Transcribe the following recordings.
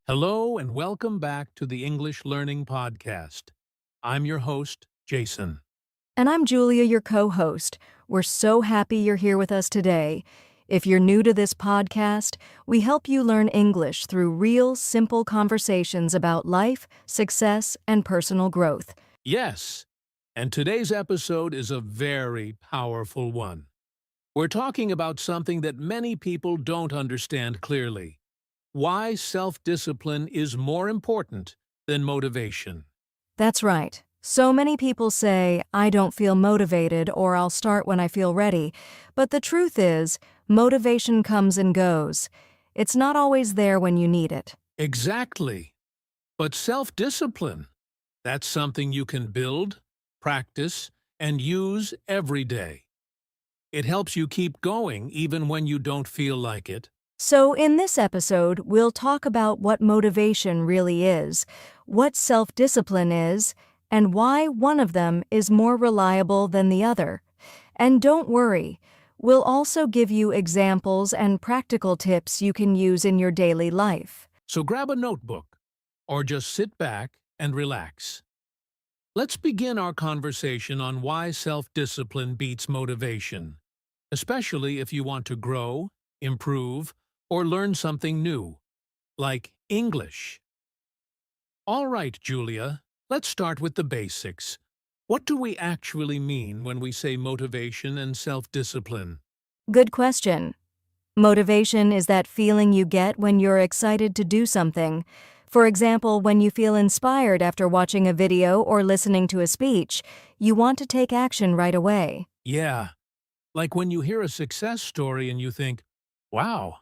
Hello and welcome back to the English Learning Podcast. I'm your host, Jason. And I'm Julia, your co-host. We're so happy you're here with us today. If you're new to this podcast, we help you learn English through real, simple conversations about life, success, and personal growth. Yes, and today's episode is a very powerful one. We're talking about something that many people don't understand clearly. Why self-discipline is more important than motivation. That's right. So many people say, I don't feel motivated or I'll start when I feel ready. But the truth is, motivation comes and goes. It's not always there when you need it. Exactly. But self-discipline, that's something you can build, practice, and use every day. It helps you keep going even when you don't feel like it. So in this episode, we'll talk about what motivation really is, what self-discipline is, and why one of them is more reliable than the other. And don't worry, we'll also give you examples and practical tips you can use in your daily life. So grab a notebook, or just sit back and relax. Let's begin our conversation on why self-discipline beats motivation, especially if you want to grow, improve, or learn something new, like English. All right, Julia, let's start with the basics. What do we actually mean when we say motivation and self-discipline? Good question. Motivation is that feeling you get when you're excited to do something. For example, when you feel inspired after watching a video or listening to a speech, you want to take action right away. Yeah, like when you hear a success story and you think, wow,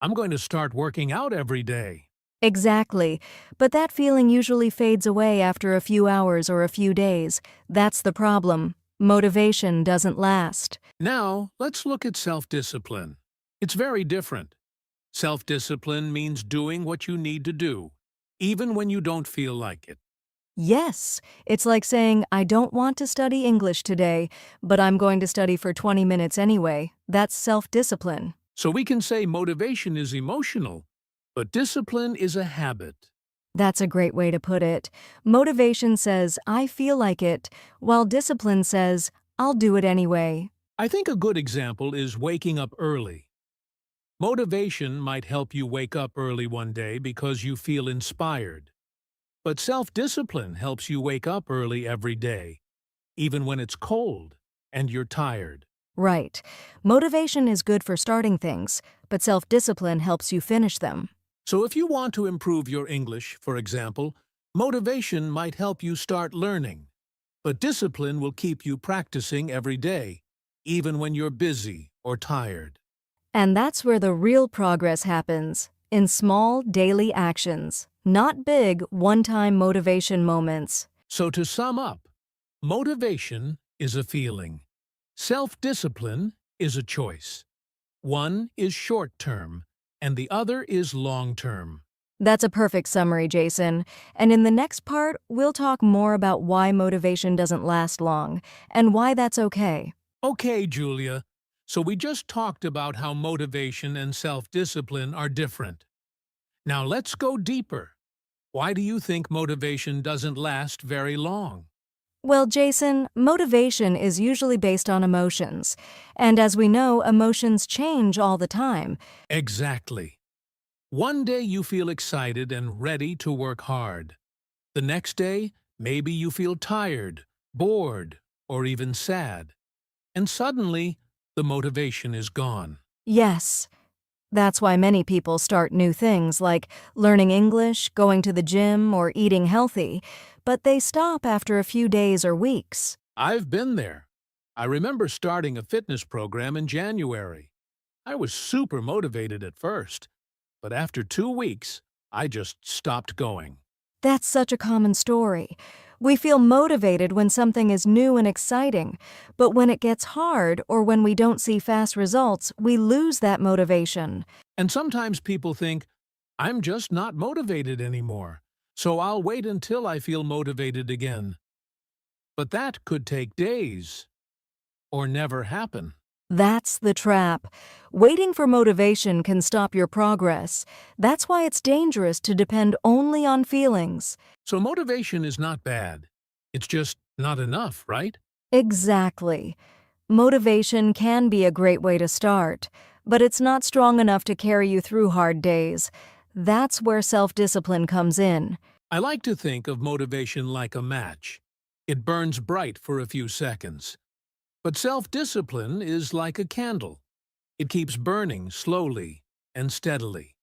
I'm going to start working out every day. Exactly, but that feeling usually fades away after a few hours or a few days. That's the problem. Motivation doesn't last. Now, let's look at self-discipline. It's very different. Self-discipline means doing what you need to do, even when you don't feel like it. Yes, it's like saying, I don't want to study English today, but I'm going to study for 20 minutes anyway. That's self-discipline. So we can say motivation is emotional, but discipline is a habit. That's a great way to put it. Motivation says, I feel like it, while discipline says, I'll do it anyway. I think a good example is waking up early. Motivation might help you wake up early one day because you feel inspired. But self-discipline helps you wake up early every day, even when it's cold and you're tired. Right. Motivation is good for starting things, but self-discipline helps you finish them. So if you want to improve your English, for example, motivation might help you start learning. But discipline will keep you practicing every day, even when you're busy or tired. And that's where the real progress happens, in small, daily actions, not big, one-time motivation moments. So to sum up, motivation is a feeling. Self-discipline is a choice. One is short-term, and the other is long-term. That's a perfect summary, Jason. And in the next part, we'll talk more about why motivation doesn't last long, and why that's okay. Okay, Julia. So we just talked about how motivation and self-discipline are different. Now let's go deeper. Why do you think motivation doesn't last very long? Well, Jason, motivation is usually based on emotions. And as we know, emotions change all the time. Exactly. One day you feel excited and ready to work hard. The next day, maybe you feel tired, bored, or even sad. And suddenly, the motivation is gone. Yes. That's why many people start new things like learning English, going to the gym, or eating healthy, but they stop after a few days or weeks. I've been there. I remember starting a fitness program in January. I was super motivated at first, but after 2 weeks, I just stopped going. That's such a common story. We feel motivated when something is new and exciting, but when it gets hard or when we don't see fast results, we lose that motivation. And sometimes people think, I'm just not motivated anymore, so I'll wait until I feel motivated again. But that could take days, or never happen. That's the trap. Waiting for motivation can stop your progress. That's why it's dangerous to depend only on feelings. So motivation is not bad. It's just not enough, right? Exactly. Motivation can be a great way to start, but it's not strong enough to carry you through hard days. That's where self-discipline comes in. I like to think of motivation like a match. It burns bright for a few seconds. But self-discipline is like a candle. It keeps burning slowly and steadily.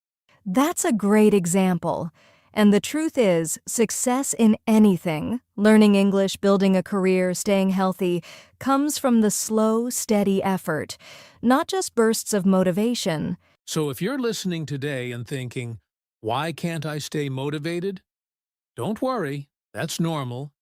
That's a great example. And the truth is, success in anything, learning English, building a career, staying healthy, comes from the slow, steady effort, not just bursts of motivation. So if you're listening today and thinking, why can't I stay motivated? Don't worry, that's normal.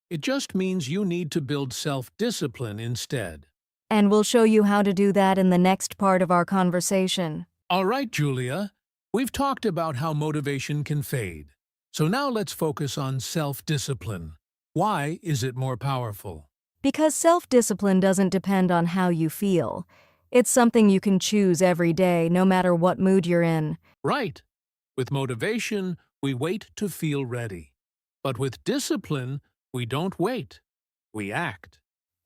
It just means you need to build self-discipline instead. And we'll show you how to do that in the next part of our conversation. All right, Julia, we've talked about how motivation can fade. So now let's focus on self-discipline. Why is it more powerful? Because self-discipline doesn't depend on how you feel. It's something you can choose every day, no matter what mood you're in. Right. With motivation, we wait to feel ready. But with discipline, we don't wait. We act.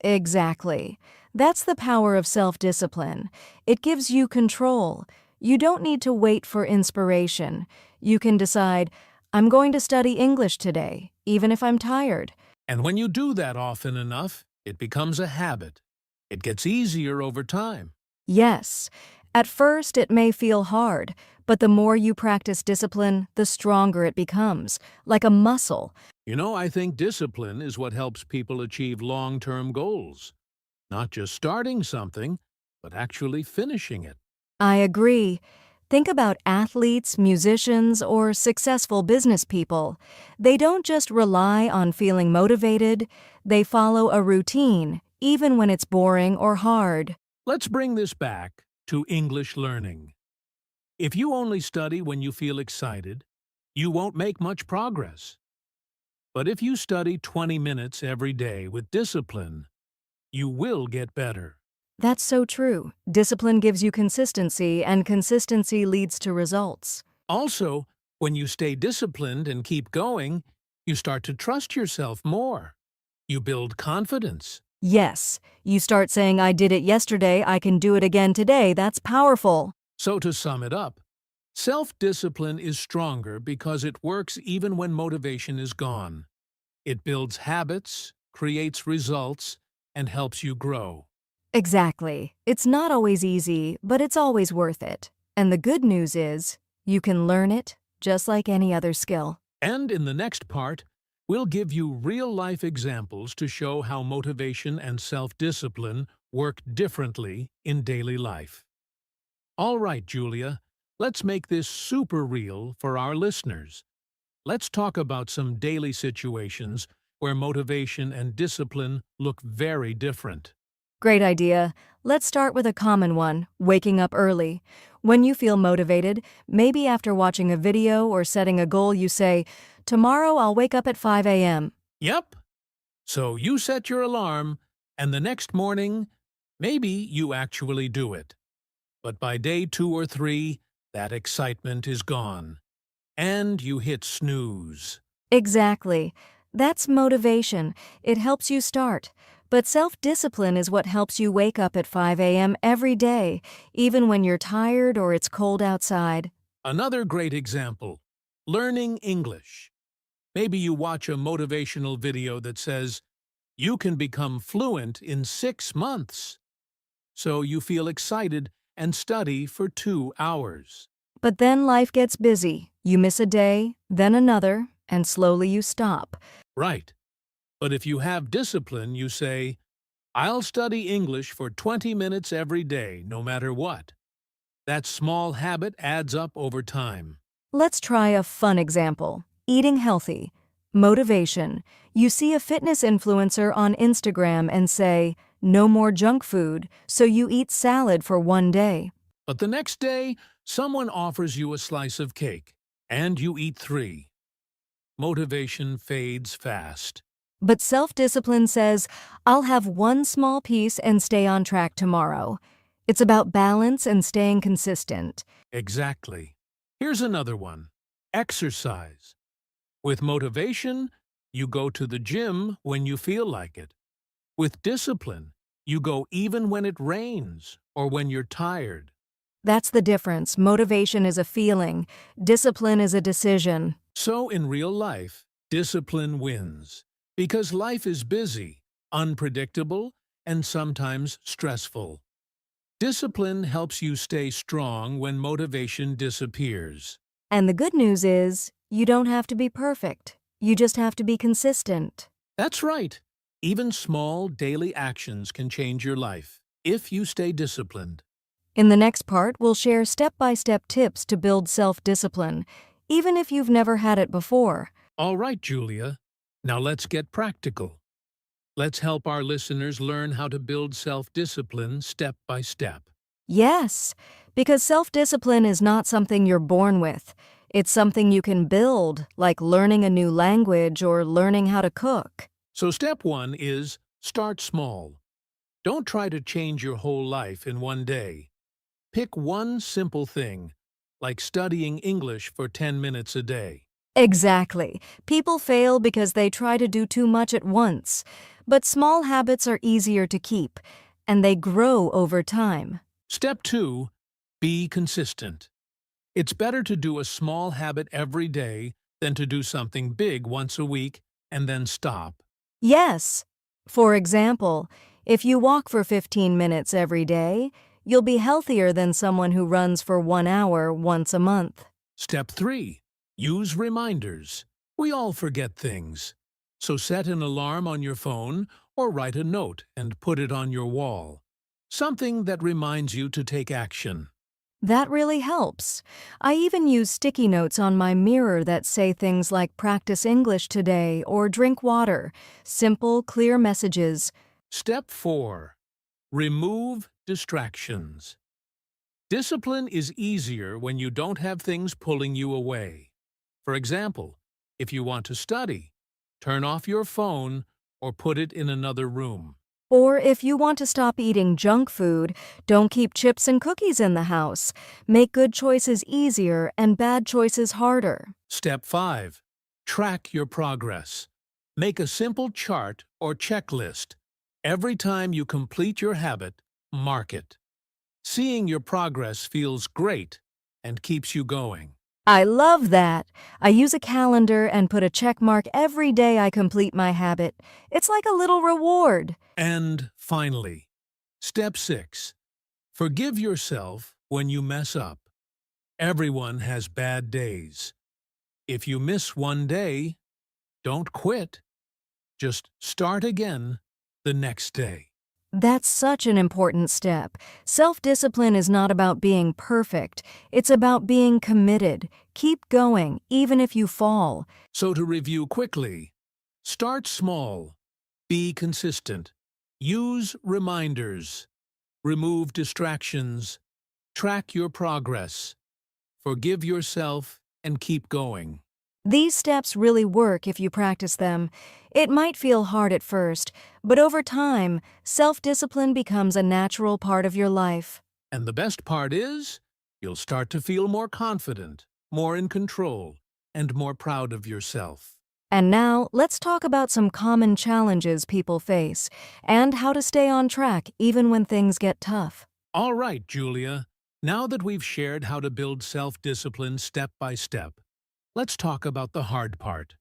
Exactly. That's the power of self-discipline. It gives you control. You don't need to wait for inspiration. You can decide, I'm going to study English today, even if I'm tired. And when you do that often enough, it becomes a habit. It gets easier over time. Yes, at first it may feel hard, but the more you practice discipline, the stronger it becomes, like a muscle. You know, I think discipline is what helps people achieve long-term goals. Not just starting something, but actually finishing it. I agree. Think about athletes, musicians, or successful business people. They don't just rely on feeling motivated, they follow a routine, even when it's boring or hard. Let's bring this back to English learning. If you only study when you feel excited, you won't make much progress. But if you study 20 minutes every day with discipline, you will get better. That's so true. Discipline gives you consistency, and consistency leads to results. Also, when you stay disciplined and keep going, you start to trust yourself more. You build confidence. Yes, you start saying, I did it yesterday, I can do it again today. That's powerful. So to sum it up, self-discipline is stronger because it works even when motivation is gone. It builds habits, creates results, and helps you grow. Exactly. It's not always easy, but it's always worth it. And the good news is, you can learn it just like any other skill. And in the next part, we'll give you real-life examples to show how motivation and self-discipline work differently in daily life. All right, Julia, let's make this super real for our listeners. Let's talk about some daily situations where motivation and discipline look very different. Great idea. Let's start with a common one, waking up early. When you feel motivated, maybe after watching a video or setting a goal, you say, tomorrow I'll wake up at 5 a.m. Yep. So you set your alarm, and the next morning, maybe you actually do it. But by day 2 or 3, that excitement is gone. And you hit snooze. Exactly. That's motivation. It helps you start. But self-discipline is what helps you wake up at 5 a.m. every day, even when you're tired or it's cold outside. Another great example, learning English. Maybe you watch a motivational video that says, you can become fluent in 6 months. So you feel excited and study for 2 hours. But then life gets busy. You miss a day, then another, and slowly you stop. Right. But if you have discipline, you say, I'll study English for 20 minutes every day, no matter what. That small habit adds up over time. Let's try a fun example. Eating healthy. Motivation. You see a fitness influencer on Instagram and say, no more junk food, so you eat salad for one day. But the next day, someone offers you a slice of cake, and you eat 3. Motivation fades fast. But self-discipline says, I'll have one small piece and stay on track tomorrow. It's about balance and staying consistent. Exactly. Here's another one. Exercise. With motivation, you go to the gym when you feel like it. With discipline, you go even when it rains or when you're tired. That's the difference. Motivation is a feeling. Discipline is a decision. So in real life, discipline wins. Because life is busy, unpredictable, and sometimes stressful. Discipline helps you stay strong when motivation disappears. And the good news is, you don't have to be perfect. You just have to be consistent. That's right. Even small daily actions can change your life if you stay disciplined. In the next part, we'll share step-by-step tips to build self-discipline, even if you've never had it before. All right, Julia. Now let's get practical. Let's help our listeners learn how to build self-discipline step by step. Yes, because self-discipline is not something you're born with. It's something you can build, like learning a new language or learning how to cook. So step one is start small. Don't try to change your whole life in one day. Pick one simple thing, like studying English for 10 minutes a day. Exactly. People fail because they try to do too much at once. But small habits are easier to keep, and they grow over time. Step two, be consistent. It's better to do a small habit every day than to do something big once a week and then stop. Yes. For example, if you walk for 15 minutes every day, you'll be healthier than someone who runs for 1 hour once a month. Step three, use reminders. We all forget things. So set an alarm on your phone or write a note and put it on your wall. Something that reminds you to take action. That really helps. I even use sticky notes on my mirror that say things like practice English today or drink water. Simple, clear messages. Step four, remove distractions. Discipline is easier when you don't have things pulling you away. For example, if you want to study, turn off your phone or put it in another room. Or if you want to stop eating junk food, don't keep chips and cookies in the house. Make good choices easier and bad choices harder. Step 5. Track your progress. Make a simple chart or checklist. Every time you complete your habit, mark it. Seeing your progress feels great and keeps you going. I love that. I use a calendar and put a check mark every day I complete my habit. It's like a little reward. And finally, step 6. Forgive yourself when you mess up. Everyone has bad days. If you miss one day, don't quit. Just start again the next day. That's such an important step. Self-discipline is not about being perfect. It's about being committed. Keep going, even if you fall. So to review quickly, start small, be consistent, use reminders, remove distractions, track your progress, forgive yourself, and keep going. These steps really work if you practice them. It might feel hard at first, but over time, self-discipline becomes a natural part of your life. And the best part is, you'll start to feel more confident, more in control, and more proud of yourself. And now, let's talk about some common challenges people face and how to stay on track even when things get tough. All right, Julia. Now that we've shared how to build self-discipline step by step, let's talk about the hard part,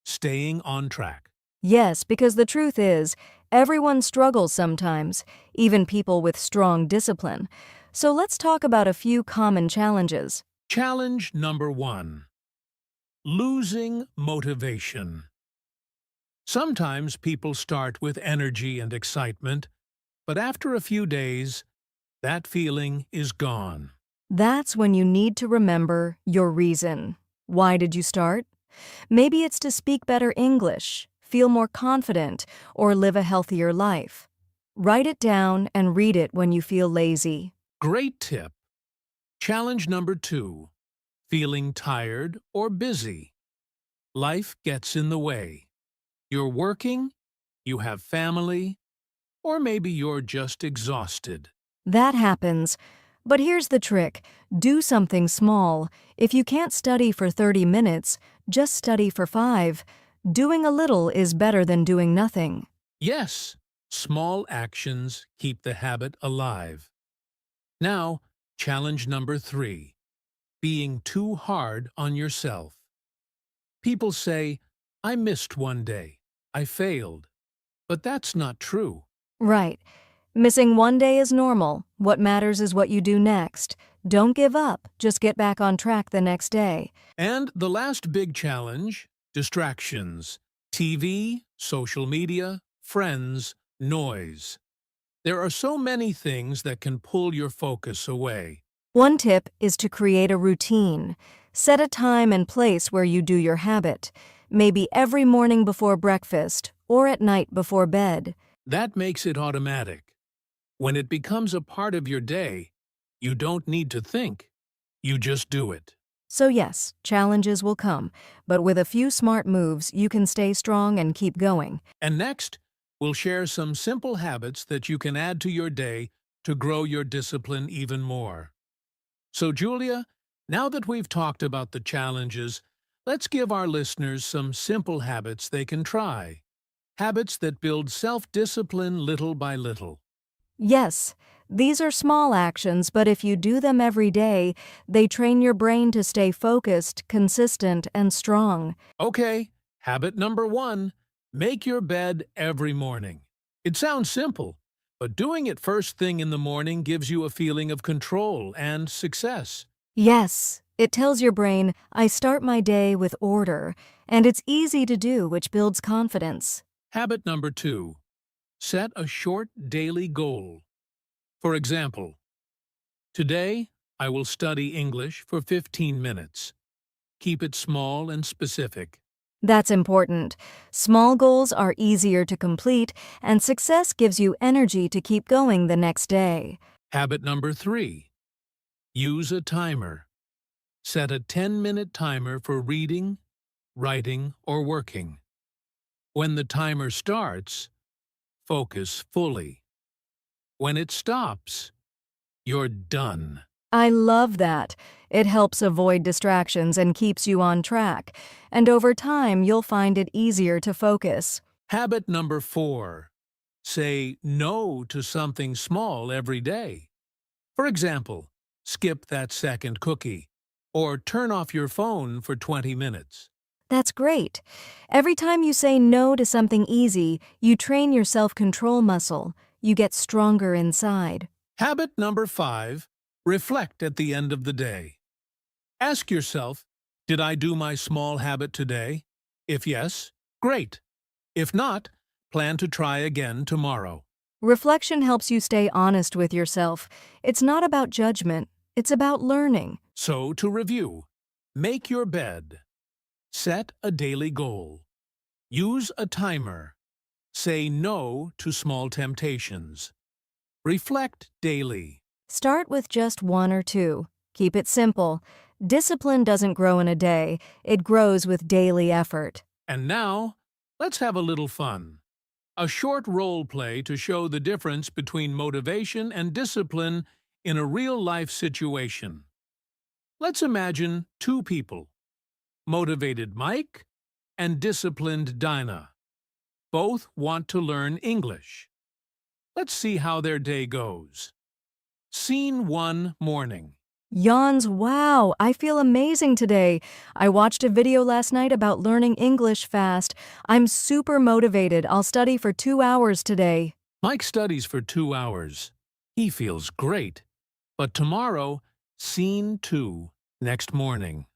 staying on track. Yes, because the truth is, everyone struggles sometimes, even people with strong discipline. So let's talk about a few common challenges. Challenge number 1. Losing motivation. Sometimes people start with energy and excitement, but after a few days, that feeling is gone. That's when you need to remember your reason. Why did you start? Maybe it's to speak better English, feel more confident, or live a healthier life. Write it down and read it when you feel lazy. Great tip. Challenge number 2. Feeling tired or busy. Life gets in the way. You're working, you have family, or maybe you're just exhausted. That happens. But here's the trick. Do something small. If you can't study for 30 minutes, just study for 5. Doing a little is better than doing nothing. Yes, small actions keep the habit alive. Now, challenge number 3, being too hard on yourself. People say, I missed one day, I failed. But that's not true. Right. Missing one day is normal. What matters is what you do next. Don't give up. Just get back on track the next day. And the last big challenge, distractions. TV, social media, friends, noise. There are so many things that can pull your focus away. One tip is to create a routine. Set a time and place where you do your habit. Maybe every morning before breakfast or at night before bed. That makes it automatic. When it becomes a part of your day, you don't need to think. You just do it. So yes, challenges will come, but with a few smart moves, you can stay strong and keep going. And next, we'll share some simple habits that you can add to your day to grow your discipline even more. So, Julia, now that we've talked about the challenges, let's give our listeners some simple habits they can try. Habits that build self-discipline little by little. Yes, these are small actions, but if you do them every day, they train your brain to stay focused, consistent, and strong. Okay, habit number 1, make your bed every morning. It sounds simple, but doing it first thing in the morning gives you a feeling of control and success. Yes, it tells your brain, I start my day with order, and it's easy to do, which builds confidence. Habit number 2, set a short daily goal. For example, today I will study English for 15 minutes. Keep it small and specific. That's important. Small goals are easier to complete, and success gives you energy to keep going the next day. Habit number 3, use a timer. Set a 10-minute timer for reading, writing, or working. When the timer starts, focus fully. When it stops, you're done. I love that. It helps avoid distractions and keeps you on track. And over time, you'll find it easier to focus. Habit number 4, say no to something small every day. For example, skip that second cookie, or turn off your phone for 20 minutes. That's great. Every time you say no to something easy, you train your self-control muscle. You get stronger inside. Habit number 5, reflect at the end of the day. Ask yourself, did I do my small habit today? If yes, great. If not, plan to try again tomorrow. Reflection helps you stay honest with yourself. It's not about judgment. It's about learning. So, to review, make your bed. Set a daily goal. Use a timer. Say no to small temptations. Reflect daily. Start with just 1 or 2. Keep it simple. Discipline doesn't grow in a day. It grows with daily effort. And now, let's have a little fun. A short role play to show the difference between motivation and discipline in a real-life situation. Let's imagine 2 people, motivated Mike and disciplined Dinah. Both want to learn English. Let's see how their day goes. Scene 1, morning. Yawns, wow, I feel amazing today. I watched a video last night about learning English fast. I'm super motivated. I'll study for 2 hours today. Mike studies for 2 hours. He feels great. But tomorrow, scene 2, next morning.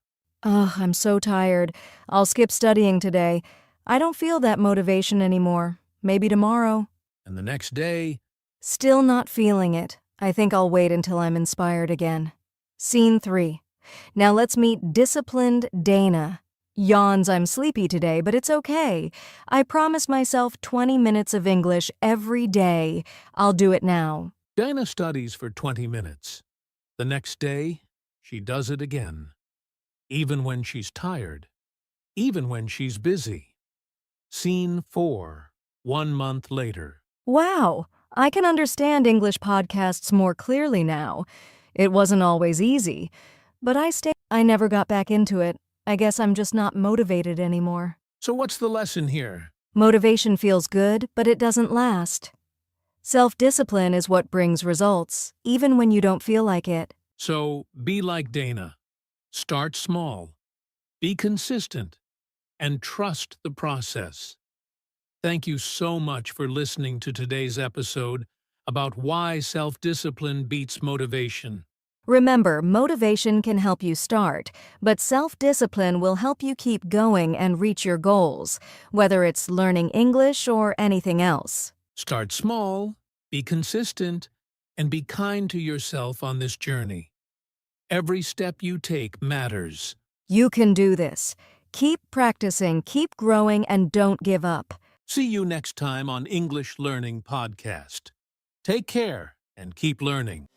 Ugh, I'm so tired. I'll skip studying today. I don't feel that motivation anymore. Maybe tomorrow. And the next day, Still not feeling it. I think I'll wait until I'm inspired again. Scene 3. Now let's meet disciplined Dana. Yawns, I'm sleepy today, but it's okay. I promised myself 20 minutes of English every day. I'll do it now. Dinah studies for 20 minutes. The next day, she does it again. Even when she's tired. Even when she's busy. Scene 4, 1 month later. Wow, I can understand English podcasts more clearly now. It wasn't always easy, but I never got back into it. I guess I'm just not motivated anymore. So what's the lesson here? Motivation feels good, but it doesn't last. Self-discipline is what brings results, even when you don't feel like it. So be like Dana. Start small, be consistent, and trust the process. Thank you so much for listening to today's episode about why self-discipline beats motivation. Remember, motivation can help you start, but self-discipline will help you keep going and reach your goals, whether it's learning English or anything else. Start small, be consistent, and be kind to yourself on this journey. Every step you take matters. You can do this. Keep practicing, keep growing, and don't give up. See you next time on English Learning Podcast. Take care and keep learning.